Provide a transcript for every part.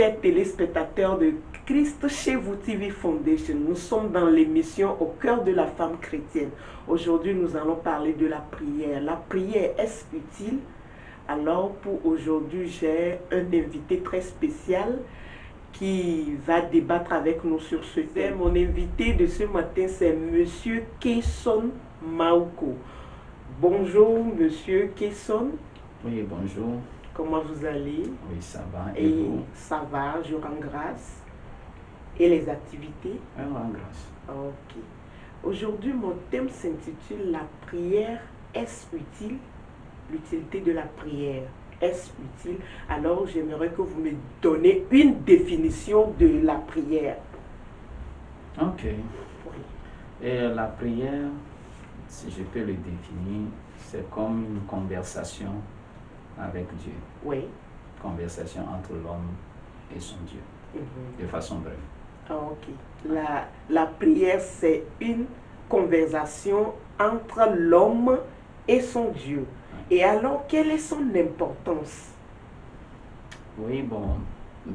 chers téléspectateurs de Christ chez vous TV Foundation. Nous sommes dans l'émission Au cœur de la femme chrétienne. Aujourd'hui, nous allons parler de la prière. La prière, est-ce utile? Alors, pour aujourd'hui, j'ai un invité très spécial qui va débattre avec nous sur ce thème. Mon invité de ce matin, c'est Monsieur Kesson Maouko. Bonjour, Monsieur Kesson. Oui, bonjour. Comment vous allez? Oui, ça va. Et vous? Ça va, je rends grâce. Et les activités? Je rends grâce. Ok. Aujourd'hui, mon thème s'intitule La prière, est-ce utile? L'utilité de la prière, est-ce utile? Alors, j'aimerais que vous me donniez une définition de la prière. Ok. Oui. Et la prière, si je peux le définir, c'est comme une conversation avec Dieu. Oui. Conversation entre l'homme et son Dieu, de façon brève. Ok. La prière, c'est une conversation entre l'homme et son Dieu. Et alors, quelle est son importance? Oui, bon,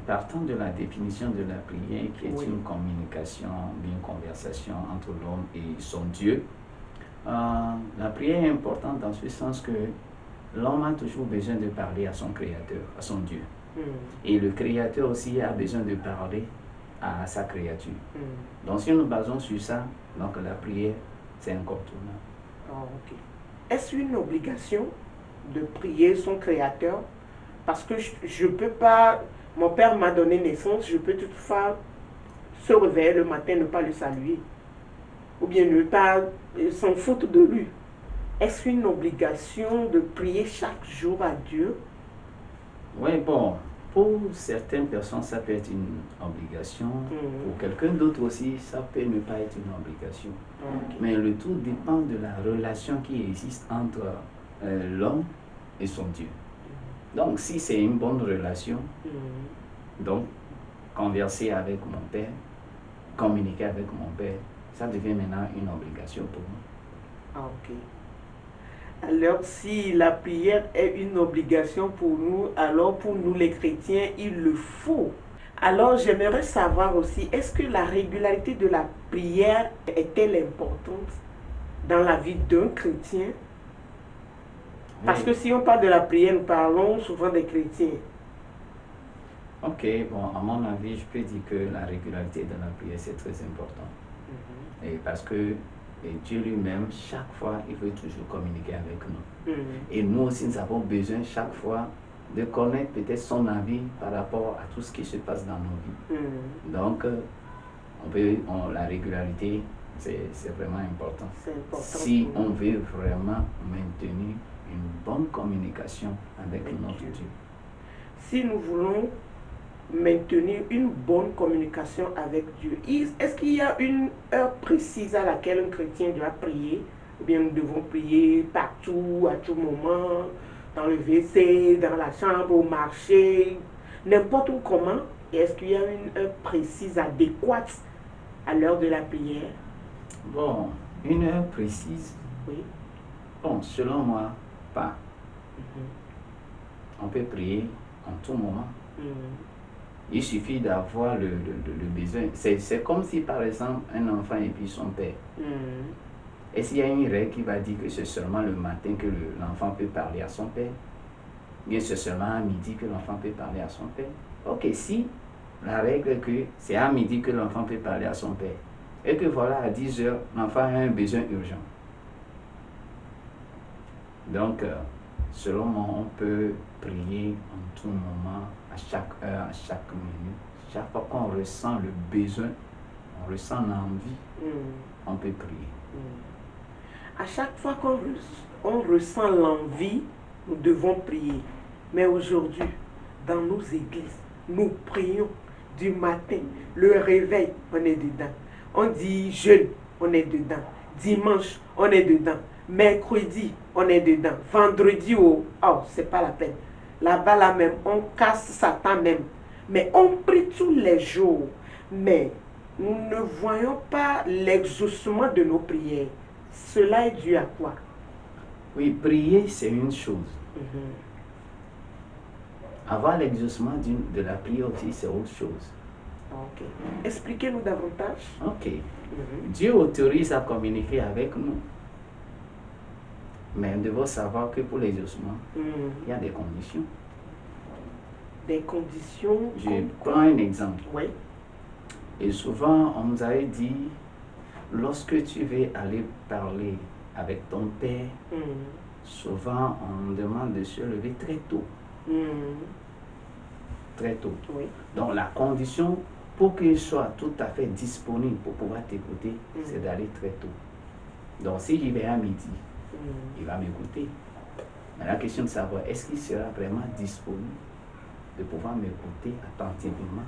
partant de la définition de la prière, qui est Oui. une communication, une conversation entre l'homme et son Dieu, la prière est importante dans ce sens que l'homme a toujours besoin de parler à son Créateur, à son Dieu. Et le Créateur aussi a besoin de parler à sa créature. Donc si nous basons sur ça, donc la prière, c'est incontournable. Ok. Est-ce une obligation de prier son Créateur? Parce que je ne peux pas, mon père m'a donné naissance, je peux toutefois se réveiller le matin, ne pas le saluer. Ou bien ne pas s'en foutre de lui. Est-ce une obligation de prier chaque jour à Dieu? Oui, bon, pour certaines personnes, ça peut être une obligation. Pour quelqu'un d'autre aussi, ça peut ne pas être une obligation. Mais le tout dépend de la relation qui existe entre l'homme et son Dieu. Donc, si c'est une bonne relation, donc, converser avec mon père, communiquer avec mon père, ça devient maintenant une obligation pour moi. Ok. Alors, si la prière est une obligation pour nous, alors pour nous les chrétiens, il le faut. Alors, j'aimerais savoir aussi, est-ce que la régularité de la prière est-elle importante dans la vie d'un chrétien? Parce que si on parle de la prière, nous parlons souvent des chrétiens. Ok, bon, à mon avis, je peux dire que la régularité de la prière, c'est très important. Et parce que Dieu lui-même, chaque fois, il veut toujours communiquer avec nous. Et nous aussi, nous avons besoin chaque fois de connaître peut-être son avis par rapport à tout ce qui se passe dans nos vies. Donc, la régularité, c'est vraiment important. Si on veut vraiment maintenir une bonne communication avec notre Dieu. Si nous voulons maintenir une bonne communication avec Dieu, est-ce qu'il y a une heure précise à laquelle un chrétien doit prier? Ou bien nous devons prier partout, à tout moment, dans le WC, dans la chambre, au marché, n'importe où comment? Est-ce qu'il y a une heure précise, adéquate à l'heure de la prière? Bon, une heure précise? Oui. Bon, selon moi, pas. On peut prier en tout moment. Il suffit d'avoir le besoin. C'est comme si, par exemple, un enfant et puis son père. Est-ce qu'il y a une règle qui va dire que c'est seulement le matin que l'enfant peut parler à son père? Bien, c'est seulement à midi que l'enfant peut parler à son père? Ok, si la règle est que c'est à midi que l'enfant peut parler à son père, et que voilà, à 10 heures, l'enfant a un besoin urgent. Donc, selon moi, on peut prier en tout moment, à chaque heure, à chaque minute. Chaque fois qu'on ressent le besoin, on ressent l'envie, on peut prier. À chaque fois qu'on ressent l'envie, nous devons prier. Mais aujourd'hui, dans nos églises, nous prions du matin. Le réveil, on est dedans. On dit jeûne, on est dedans. Dimanche, on est dedans. Mercredi, on est dedans. Vendredi, oh, c'est pas la peine. Là-bas, là même, on casse Satan même. Mais on prie tous les jours. Mais nous ne voyons pas l'exaucement de nos prières. Cela est dû à quoi? Oui, prier, c'est une chose. Avoir l'exaucement de la prière aussi, c'est autre chose. Ok. Expliquez-nous davantage. Ok. Dieu autorise à communiquer avec nous. Mais nous devons savoir que pour l'exaucement, il y a des conditions. Des conditions. Je prends un exemple. Oui. Et souvent, on nous avait dit, lorsque tu veux aller parler avec ton père, souvent on nous demande de se lever très tôt. Très tôt. Oui. Donc la condition pour qu'il soit tout à fait disponible pour pouvoir t'écouter, c'est d'aller très tôt. Donc si j'y vais à midi, il va m'écouter. Mais la question de savoir, est-ce qu'il sera vraiment disponible de pouvoir m'écouter attentivement?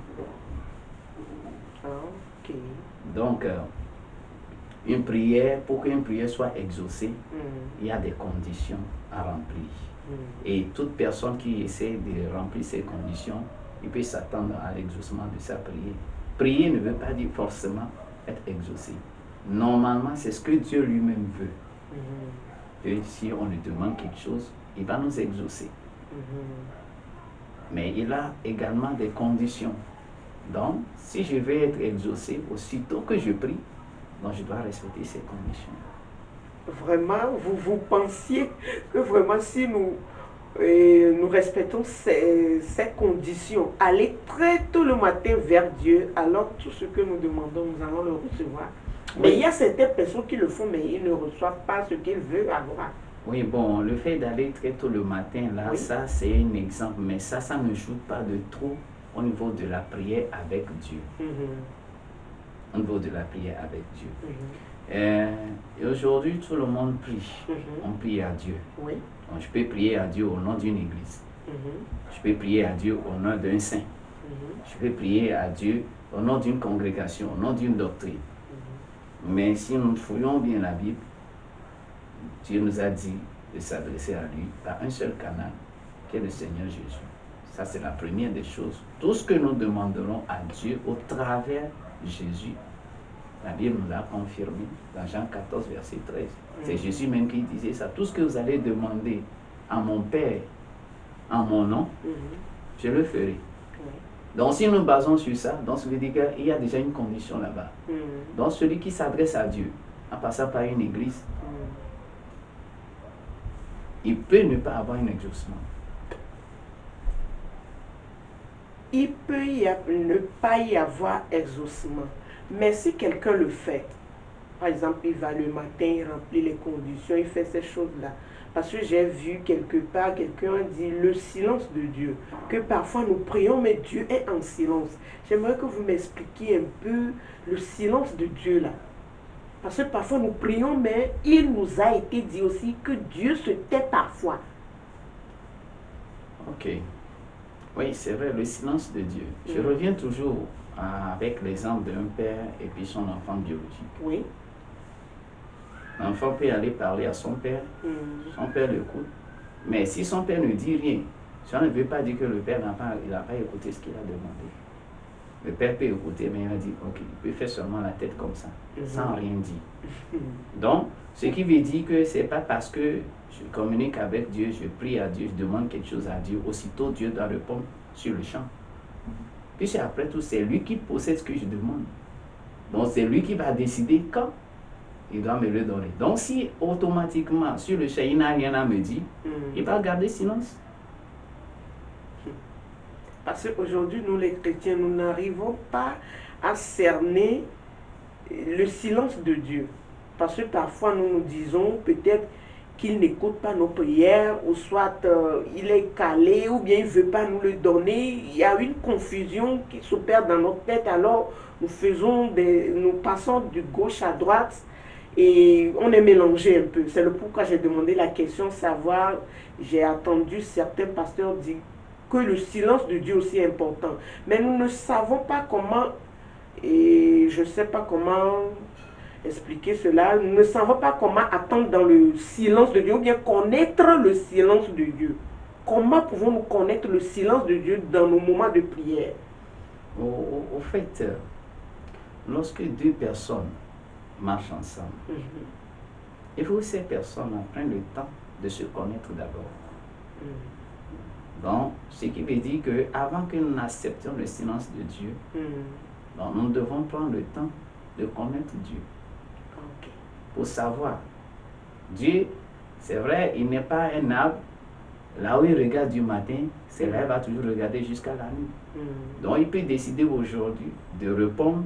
Ok. Donc, une prière, pour qu'une prière soit exaucée, il y a des conditions à remplir. Et toute personne qui essaie de remplir ces conditions, il peut s'attendre à l'exaucement de sa prière. Prier ne veut pas dire forcément être exaucé. Normalement, c'est ce que Dieu lui-même veut. Et si on lui demande quelque chose, il va nous exaucer. Mais il a également des conditions. Donc, si je veux être exaucé, aussitôt que je prie, donc je dois respecter ces conditions. Vraiment, vous pensiez que vraiment si nous respectons ces conditions, aller très tôt le matin vers Dieu, alors tout ce que nous demandons, nous allons le recevoir. Mais il y a certaines personnes qui le font, mais ils ne reçoivent pas ce qu'ils veulent avoir. Oui, bon, le fait d'aller très tôt le matin, là, ça c'est un exemple, mais ça ne joue pas de trop au niveau de la prière avec Dieu. Au niveau de la prière avec Dieu. Et aujourd'hui, tout le monde prie. On prie à Dieu. Oui. Donc, je peux prier à Dieu au nom d'une église. Je peux prier à Dieu au nom d'un saint. Je peux prier à Dieu au nom d'une congrégation, au nom d'une doctrine. Mais si nous fouillons bien la Bible, Dieu nous a dit de s'adresser à lui par un seul canal, qui est le Seigneur Jésus. Ça, c'est la première des choses. Tout ce que nous demanderons à Dieu au travers de Jésus, la Bible nous l'a confirmé dans Jean 14, verset 13. C'est Jésus même qui disait ça. Tout ce que vous allez demander à mon Père en mon nom, je le ferai. Donc si nous basons sur ça, donc ça veut dire qu'il y a déjà une condition là-bas. Donc celui qui s'adresse à Dieu en passant par une église, il peut ne pas avoir un exaucement. Il peut ne pas y avoir exaucement. Mais si quelqu'un le fait, par exemple, il va le matin, il remplit les conditions, il fait ces choses-là. Parce que j'ai vu quelque part, quelqu'un dit le silence de Dieu. Que parfois nous prions, mais Dieu est en silence. J'aimerais que vous m'expliquiez un peu le silence de Dieu là. Parce que parfois nous prions, mais il nous a été dit aussi que Dieu se tait parfois. Ok. Oui, c'est vrai, le silence de Dieu. Je reviens toujours avec l'exemple d'un père et puis son enfant biologique. Oui. L'enfant peut aller parler à son père, son père l'écoute. Mais si son père ne dit rien, ça ne veut pas dire que le père n'a pas écouté ce qu'il a demandé. Le père peut écouter, mais il a dit, ok, il peut faire seulement la tête comme ça, sans rien dire. Donc, ce qui veut dire que ce n'est pas parce que je communique avec Dieu, je prie à Dieu, je demande quelque chose à Dieu, aussitôt Dieu doit répondre sur le champ. Puis après tout, c'est lui qui possède ce que je demande. Donc, c'est lui qui va décider quand il doit me le donner. Donc, si automatiquement, sur le champ, il n'a rien à me dire, il va garder silence. Parce qu'aujourd'hui, nous les chrétiens, nous n'arrivons pas à cerner le silence de Dieu. Parce que parfois, nous nous disons peut-être qu'il n'écoute pas nos prières, ou soit il est calé, ou bien il ne veut pas nous le donner. Il y a une confusion qui s'opère dans notre tête. Alors, nous passons de gauche à droite et on est mélangé un peu. C'est le pourquoi j'ai demandé la question, savoir, j'ai entendu certains pasteurs dire que le silence de Dieu aussi est important. Mais nous ne savons pas comment, et je ne sais pas comment expliquer cela, nous ne savons pas comment attendre dans le silence de Dieu, ou bien connaître le silence de Dieu. Comment pouvons-nous connaître le silence de Dieu dans nos moments de prière? Au fait, lorsque deux personnes marchent ensemble, il faut que ces personnes prennent le temps de se connaître d'abord. Donc, ce qui veut dire qu'avant que nous acceptions le silence de Dieu, donc nous devons prendre le temps de connaître Dieu. Ok. Pour savoir. Dieu, c'est vrai, il n'est pas un arbre. Là où il regarde du matin, c'est là il va toujours regarder jusqu'à la nuit. Donc, il peut décider aujourd'hui de répondre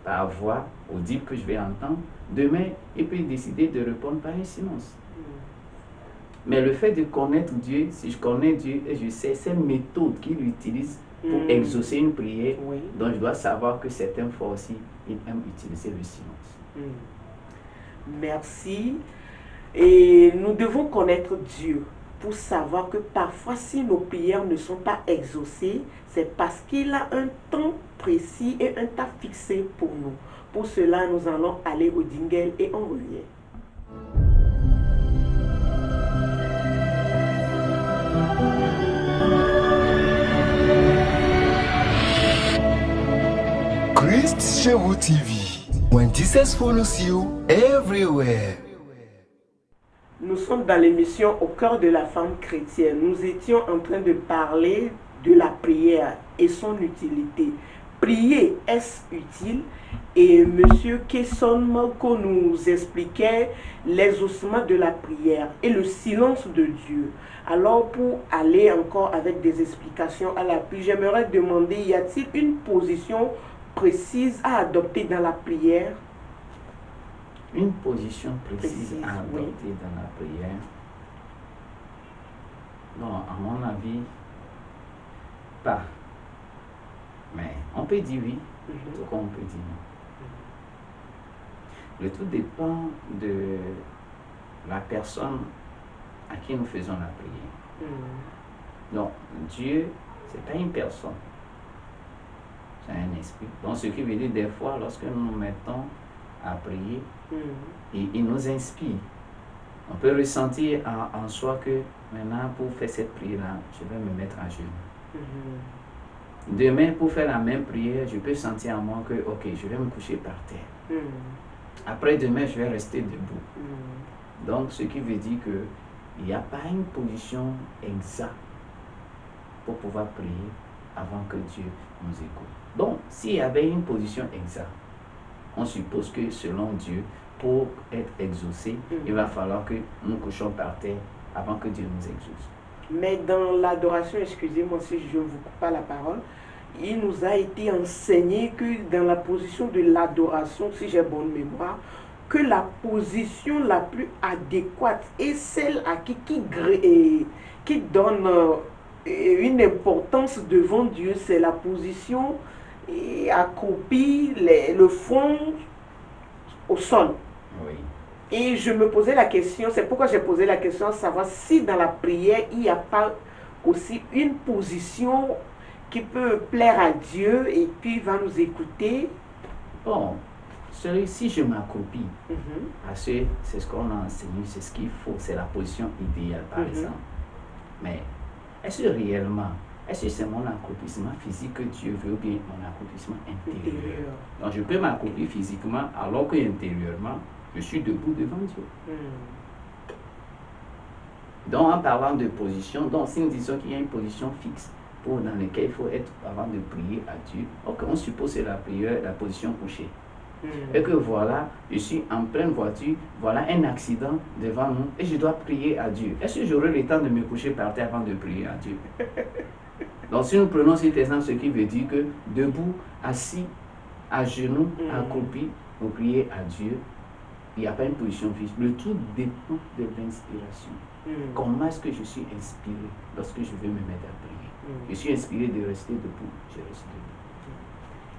par voix audible que je vais entendre. Demain, il peut décider de répondre par un silence. Mais le fait de connaître Dieu, si je connais Dieu et je sais ces méthodes qu'il utilise pour exaucer une prière, donc je dois savoir que certaines fois aussi, il aime utiliser le silence. Merci. Et nous devons connaître Dieu pour savoir que parfois, si nos prières ne sont pas exaucées, c'est parce qu'il a un temps précis et un temps fixé pour nous. Pour cela, nous allons aller au jingle et on revient. Christ chez vous TV. When Jesus follows you everywhere. Nous sommes dans l'émission Au cœur de la femme chrétienne. Nous étions en train de parler de la prière et son utilité. Prier, est-ce utile? Et M. Kesson Marco nous expliquait l'exaucement de la prière et le silence de Dieu. Alors, pour aller encore avec des explications à l'appui, j'aimerais demander, y a-t-il une position précise à adopter dans la prière? Une position précise à adopter dans la prière. Non, à mon avis, pas. Mais on peut dire oui, tout comme on peut dire non. Le tout dépend de la personne à qui nous faisons la prière. Donc, Dieu, ce n'est pas une personne, c'est un esprit. Donc, ce qui veut dire des fois, lorsque nous nous mettons à prier, il nous inspire. On peut ressentir en soi que maintenant, pour faire cette prière-là, je vais me mettre à genoux. Demain, pour faire la même prière, je peux sentir en moi que, ok, je vais me coucher par terre. Après demain, je vais rester debout. Donc, ce qui veut dire qu'il n'y a pas une position exacte pour pouvoir prier avant que Dieu nous écoute. Donc, s'il y avait une position exacte, on suppose que selon Dieu, pour être exaucé, il va falloir que nous couchions par terre avant que Dieu nous exauce. Mais dans l'adoration, excusez-moi si je ne vous coupe pas la parole, il nous a été enseigné que dans la position de l'adoration, si j'ai bonne mémoire, que la position la plus adéquate est celle à qui donne une importance devant Dieu, c'est la position accroupie, le front au sol. Oui. Et je me posais la question, c'est pourquoi j'ai posé la question, à savoir si dans la prière, il n'y a pas aussi une position qui peut plaire à Dieu et puis va nous écouter. Bon, si je m'accroupis, parce que c'est ce qu'on a enseigné, c'est ce qu'il faut, c'est la position idéale par exemple. Mais est-ce que réellement, est-ce que c'est mon accroupissement physique que Dieu veut ou bien mon accroupissement intérieur? Donc je peux m'accouplir physiquement alors que intérieurement, je suis debout devant Dieu. Donc en parlant de position, donc si nous disons qu'il y a une position fixe dans laquelle il faut être avant de prier à Dieu, ok, on suppose que c'est la prière, la position couchée. Et que voilà, je suis en pleine voiture, voilà un accident devant nous et je dois prier à Dieu. Est-ce que j'aurai le temps de me coucher par terre avant de prier à Dieu? Donc si nous prenons cet exemple, ce qui veut dire que debout, assis, à genoux, accroupi, pour prier à Dieu, il n'y a pas une position fixe. Le tout dépend de l'inspiration. Comment est-ce que je suis inspiré lorsque je vais me mettre à prier? Je suis inspiré de rester debout, je reste debout.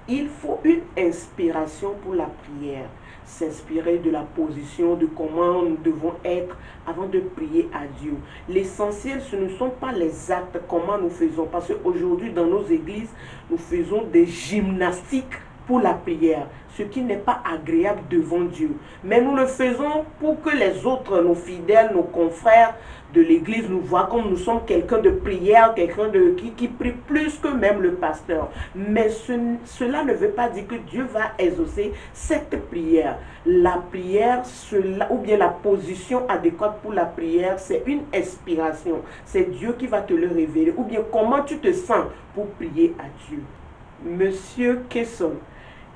Il faut une inspiration pour la prière. S'inspirer de la position, de comment nous devons être avant de prier à Dieu. L'essentiel, ce ne sont pas les actes, comment nous faisons. Parce qu'aujourd'hui, dans nos églises, nous faisons des gymnastiques pour la prière, ce qui n'est pas agréable devant Dieu. Mais nous le faisons pour que les autres, nos fidèles, nos confrères de l'église nous voient comme nous sommes quelqu'un de prière, quelqu'un qui prie plus que même le pasteur. Mais cela ne veut pas dire que Dieu va exaucer cette prière. La prière, ou bien la position adéquate pour la prière, c'est une inspiration. C'est Dieu qui va te le révéler. Ou bien comment tu te sens pour prier à Dieu. Monsieur Kesson,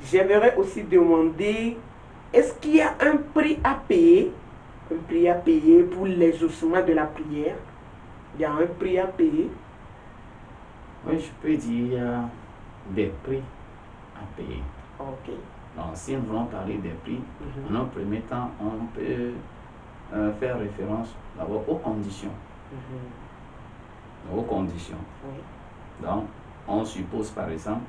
j'aimerais aussi demander, est-ce qu'il y a un prix à payer? Un prix à payer pour l'exaucement de la prière? Il y a un prix à payer? Oui, je peux dire des prix à payer. Ok. Donc, si nous voulons parler des prix, en un premier temps, on peut faire référence d'abord aux conditions. Aux conditions. Oui. Donc, on suppose par exemple,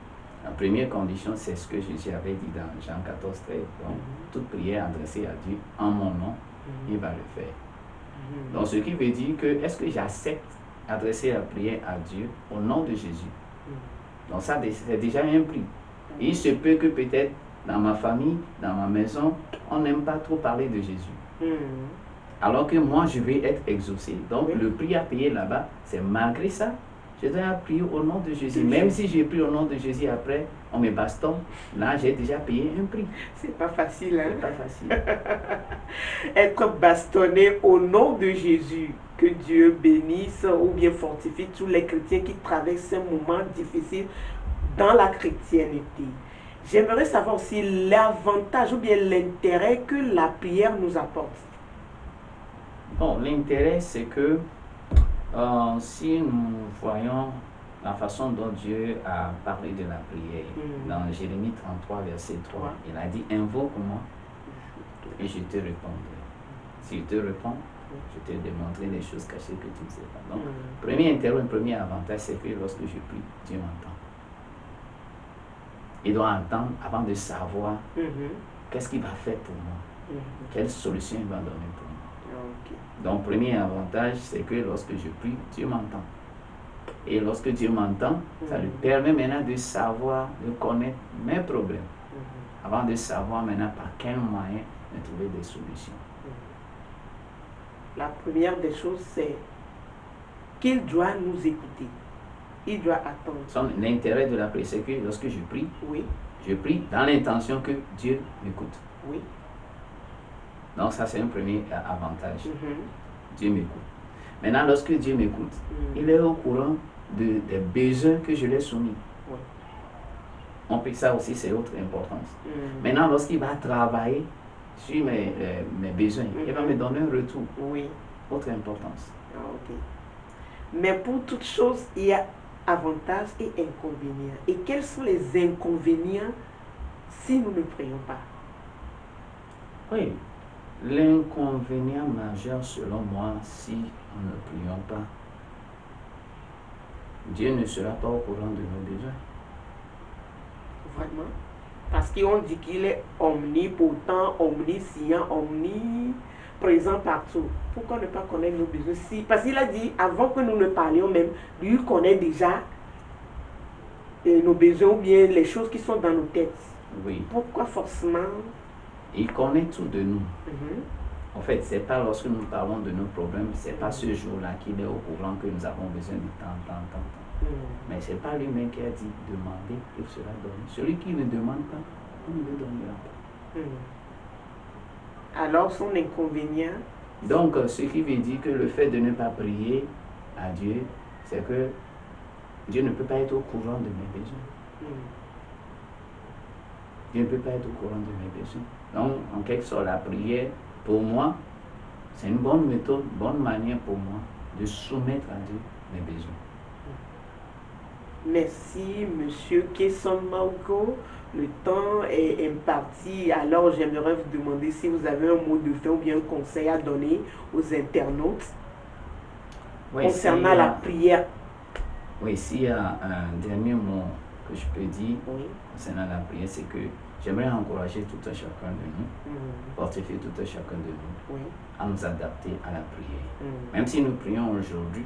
la première condition, c'est ce que Jésus avait dit dans Jean 14, 13. Donc, toute prière adressée à Dieu en mon nom, il va le faire. Donc, ce qui veut dire que, est-ce que j'accepte adresser la prière à Dieu au nom de Jésus? Donc, ça, c'est déjà un prix. Il se peut que peut-être dans ma famille, dans ma maison, on n'aime pas trop parler de Jésus. Alors que moi, je vais être exaucé. Donc, le prix à payer là-bas, c'est malgré ça, je dois prier au nom de Jésus. Même si j'ai pris au nom de Jésus après, on me bastonne, là, j'ai déjà payé un prix. C'est pas facile, hein? C'est pas facile. Être bastonné au nom de Jésus. Que Dieu bénisse ou bien fortifie tous les chrétiens qui traversent ces moments difficiles dans la chrétienté. J'aimerais savoir aussi l'avantage ou bien l'intérêt que la prière nous apporte. Bon, l'intérêt, c'est que si nous voyons la façon dont Dieu a parlé de la prière, dans Jérémie 33, verset 3, il a dit, invoque-moi et je te répondrai. Si je te réponds, je te démontrerai les choses cachées que tu ne sais pas. Donc, premier intérêt, premier avantage, c'est que lorsque je prie, Dieu m'entend. Il doit entendre avant de savoir qu'est-ce qu'il va faire pour moi, quelle solution il va donner pour moi. Donc, premier avantage, c'est que lorsque je prie, Dieu m'entend. Et lorsque Dieu m'entend, ça lui permet maintenant de savoir, de connaître mes problèmes, avant de savoir maintenant par quel moyen de trouver des solutions. La première des choses, c'est qu'il doit nous écouter. Il doit attendre. L'intérêt de la prière, c'est que lorsque je prie, je prie dans l'intention que Dieu m'écoute. Oui. Donc ça, c'est un premier avantage. Dieu m'écoute. Maintenant, lorsque Dieu m'écoute, il est au courant des besoins que je lui ai soumis. On peut ça aussi, c'est autre importance. Maintenant, lorsqu'il va travailler sur mes besoins, il va me donner un retour. Autre importance. Mais pour toute chose, il y a avantages et inconvénients. Et quels sont les inconvénients si nous ne prions pas? Oui, l'inconvénient majeur selon moi, si nous ne prions pas, Dieu ne sera pas au courant de nos besoins. Vraiment? Parce qu'on dit qu'il est omnipotent, omniscient, omniprésent partout. Pourquoi ne pas connaître nos besoins? Parce qu'il a dit, avant que nous ne parlions même, lui connaît déjà nos besoins ou bien les choses qui sont dans nos têtes. Oui. Pourquoi forcément? Il connaît tout de nous. En fait, c'est pas lorsque nous parlons de nos problèmes, c'est pas ce jour-là qu'il est au courant que nous avons besoin de tant. Mais c'est pas lui-même qui a dit demander, il sera donné. Celui qui ne demande pas, on ne le donnera pas. Alors son inconvénient? Donc, ce qui veut dire que le fait de ne pas prier à Dieu, c'est que Dieu ne peut pas être au courant de mes besoins. Dieu ne peut pas être au courant de mes besoins. Donc, en quelque sorte, la prière, pour moi, c'est une bonne méthode, une bonne manière pour moi de soumettre à Dieu mes besoins. Merci, Monsieur Kesson Mauko. Le temps est imparti. Alors, j'aimerais vous demander si vous avez un mot de fin ou bien un conseil à donner aux internautes concernant la prière. Oui, s'il y a un dernier mot que je peux dire concernant la prière, c'est que j'aimerais encourager tout un chacun de nous, fortifier tout un chacun de nous, à nous adapter à la prière. Même si nous prions aujourd'hui,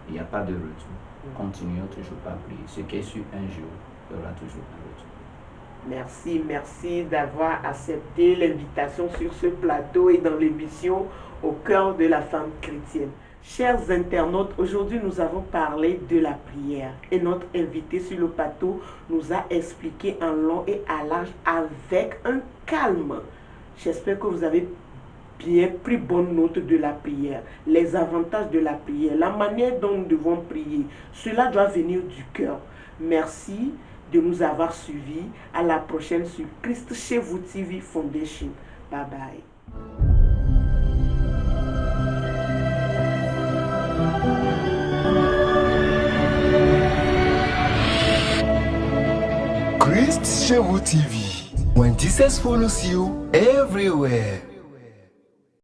il n'y a pas de retour. Continuons toujours à prier. Ce qui est sur un jour, il y aura toujours un retour. Merci d'avoir accepté l'invitation sur ce plateau et dans l'émission Au cœur de la femme chrétienne. Chers internautes, aujourd'hui nous avons parlé de la prière et notre invité sur le plateau nous a expliqué en long et à large avec un calme. J'espère que vous avez bien pris bonne note de la prière, les avantages de la prière, la manière dont nous devons prier. Cela doit venir du cœur. Merci de nous avoir suivis. À la prochaine sur Christ chez vous TV Foundation. Bye bye. Christ chez vous TV. When Jesus follows you everywhere.